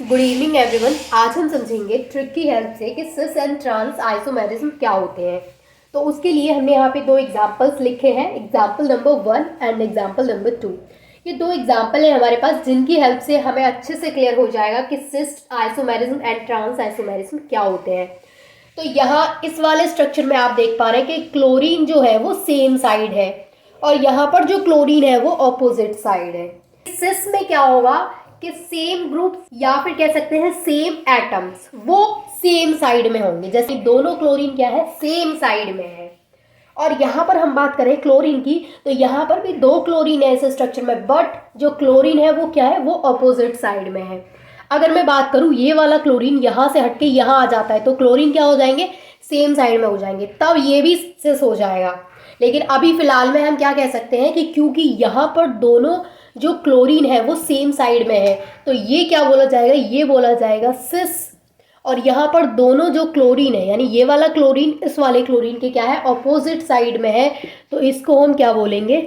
Good evening everyone. आज हम समझेंगे ट्रिक की हेल्प से कि सिस एंड ट्रांस आइसोमेरिज्म क्या होते हैं। तो उसके लिए हमने यहाँ पे दो एग्जांपल्स लिखे हैं, example number 1 and example number 2। ये दो एग्जांपल है हमारे पास जिनकी हेल्प से हमें अच्छे से क्लियर हो जाएगा कि सिस आइसोमेरिज्म एंड ट्रांस आइसोमेरिज्म क्या होते हैं। तो यहाँ इस वाले स्ट्रक्चर में आप देख पा रहे हैं कि क्लोरीन जो है वो सेम साइड है और यहाँ पर जो क्लोरीन है वो ऑपोजिट साइड है। सिस में क्या होगा कि सेम ग्रुप या फिर कह सकते हैं सेम एटम्स वो सेम साइड में होंगे, जैसे दोनों क्लोरीन क्या है सेम साइड में है। और यहाँ पर हम बात करें क्लोरीन की तो यहाँ पर भी दो क्लोरीन है इस स्ट्रक्चर में, बट जो क्लोरीन है वो क्या है वो अपोजिट साइड में है। अगर मैं बात करूँ ये वाला क्लोरीन यहाँ से हटके यहाँ आ जाता है तो क्लोरीन क्या हो जाएंगे सेम साइड में हो जाएंगे, तब ये भी सिस हो जाएगा। लेकिन अभी फिलहाल में हम क्या कह सकते हैं कि क्योंकि यहाँ पर दोनों जो क्लोरीन है वो सेम साइड में है तो ये क्या बोला जाएगा, ये बोला जाएगा सिस। और यहाँ पर दोनों जो क्लोरीन है यानी ये वाला क्लोरीन इस वाले क्लोरीन के क्या है ऑपोजिट साइड में है, तो इसको हम क्या बोलेंगे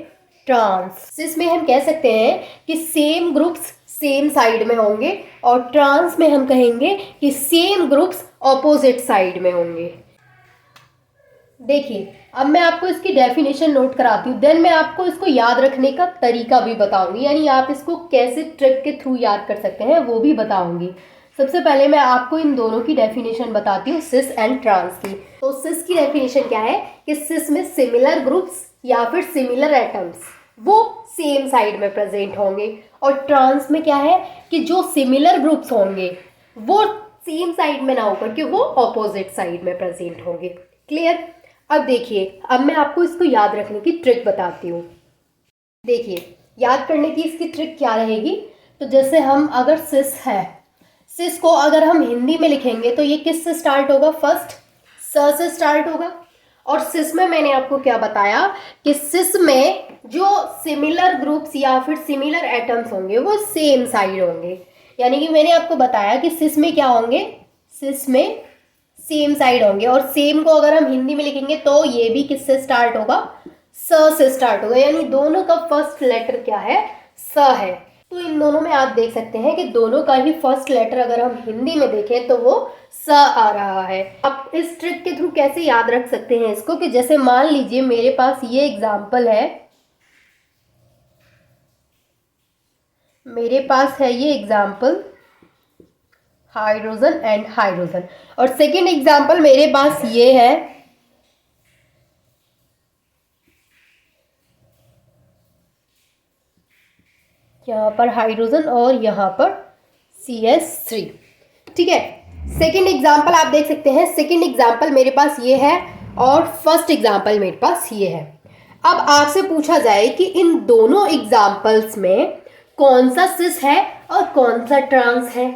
ट्रांस। सिस में हम कह सकते हैं कि सेम ग्रुप्स सेम साइड में होंगे और ट्रांस में हम कहेंगे कि सेम ग्रुप्स ऑपोजिट साइड में होंगे। देखिए अब मैं आपको इसकी डेफिनेशन नोट कराती हूँ, देन मैं आपको इसको याद रखने का तरीका भी बताऊंगी, यानी आप इसको कैसे ट्रिक के थ्रू याद कर सकते हैं वो भी बताऊंगी। सबसे पहले मैं आपको इन दोनों की डेफिनेशन बताती हूँ, सिस एंड ट्रांस की। तो सिस की डेफिनेशन क्या है कि सिस में सिमिलर ग्रुप्स या फिर सिमिलर एटम्स वो सेम साइड में प्रेजेंट होंगे, और ट्रांस में क्या है कि जो सिमिलर ग्रुप्स होंगे वो सेम साइड में ना होकर के वो ऑपोजिट साइड में प्रेजेंट होंगे। क्लियर। अब देखिए अब मैं आपको इसको याद रखने की ट्रिक बताती हूँ। देखिए याद करने की इसकी ट्रिक क्या रहेगी, तो जैसे हम अगर सिस है, सिस को अगर हम हिंदी में लिखेंगे तो ये किस से स्टार्ट होगा, फर्स्ट स से स्टार्ट होगा। और सिस में मैंने आपको क्या बताया कि सिस में जो सिमिलर ग्रुप्स या फिर सिमिलर एटम्स होंगे वो सेम साइड होंगे, यानी कि मैंने आपको बताया कि सिस में क्या होंगे, सिस में सेम साइड होंगे। और सेम को अगर हम हिंदी में लिखेंगे तो ये भी किससे स्टार्ट होगा, स से स्टार्ट होगा, यानी दोनों का फर्स्ट लेटर क्या है स है। तो इन दोनों में आप देख सकते हैं कि दोनों का ही फर्स्ट लेटर अगर हम हिंदी में देखें तो वो स आ रहा है। अब इस ट्रिक के थ्रू कैसे याद रख सकते हैं इसको, कि जैसे मान लीजिए मेरे पास ये एग्जाम्पल है, मेरे पास है ये एग्जाम्पल हाइड्रोजन एंड हाइड्रोजन, और सेकेंड एग्जाम्पल मेरे पास ये है यहाँ पर हाइड्रोजन और यहाँ पर CH3। ठीक है, सेकेंड एग्जाम्पल आप देख सकते हैं, सेकेंड एग्जाम्पल मेरे पास ये है और फर्स्ट एग्जाम्पल मेरे पास ये है। अब आपसे पूछा जाए कि इन दोनों एग्जाम्पल्स में कौन सा सिस है और कौन सा ट्रांस है।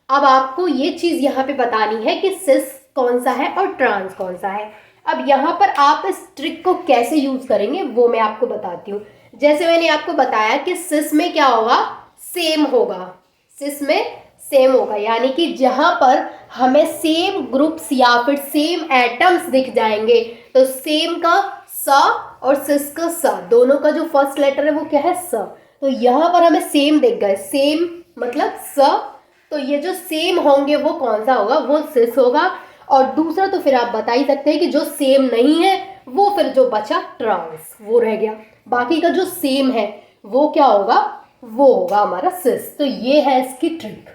अब आपको ये चीज़ यहाँ पे बतानी है कि सिस कौन सा है और ट्रांस कौन सा है। अब यहाँ पर आप इस ट्रिक को कैसे यूज़ करेंगे वो मैं आपको बताती हूँ। जैसे मैंने आपको बताया कि सिस में क्या होगा, सेम होगा, सिस में सेम होगा, यानी कि जहाँ पर हमें सेम ग्रुप्स या फिर सेम एटम्स दिख जाएंगे तो सेम का स और सिस का स, दोनों का जो फर्स्ट लेटर है वो क्या है स। तो यहाँ पर हमें सेम दिख गए, सेम मतलब स, तो ये जो सेम होंगे वो कौन सा होगा, वो सिस होगा। और दूसरा तो फिर आप बता ही सकते हैं कि जो सेम नहीं है वो फिर जो बचा ट्रांस वो रह गया, बाकी का जो सेम है वो क्या होगा, वो होगा हमारा सिस। तो ये है इसकी ट्रिक।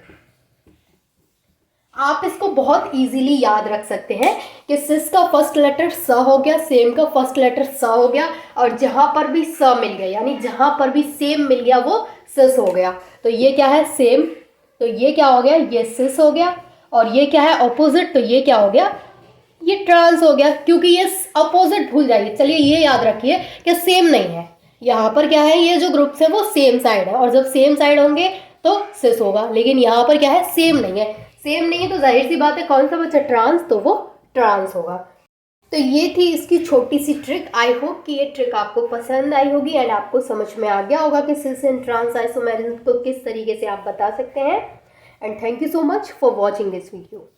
आप इसको बहुत इजीली याद रख सकते हैं कि सिस का फर्स्ट लेटर स हो गया, सेम का फर्स्ट लेटर स हो गया, और जहां पर भी स मिल गया यानी जहां पर भी सेम मिल गया वो सिस हो गया। तो ये क्या है सेम, तो ये क्या हो गया, ये सिस हो गया। और ये क्या है अपोजिट, तो ये क्या हो गया, ये ट्रांस हो गया। क्योंकि ये अपोजिट भूल जाइए, चलिए ये याद रखिए कि सेम नहीं है, यहाँ पर क्या है ये जो ग्रुप्स है वो सेम साइड है, और जब सेम साइड होंगे तो सिस होगा। लेकिन यहाँ पर क्या है सेम नहीं है, सेम नहीं है तो जाहिर सी बात है कौन सा बचा ट्रांस, तो वो ट्रांस होगा। तो ये थी इसकी छोटी सी ट्रिक। आई होप कि ये ट्रिक आपको पसंद आई होगी एंड आपको समझ में आ गया होगा कि सिस एंड ट्रांस आइसोमेरिज्म को किस तरीके से आप बता सकते हैं। And thank you so much for watching this video.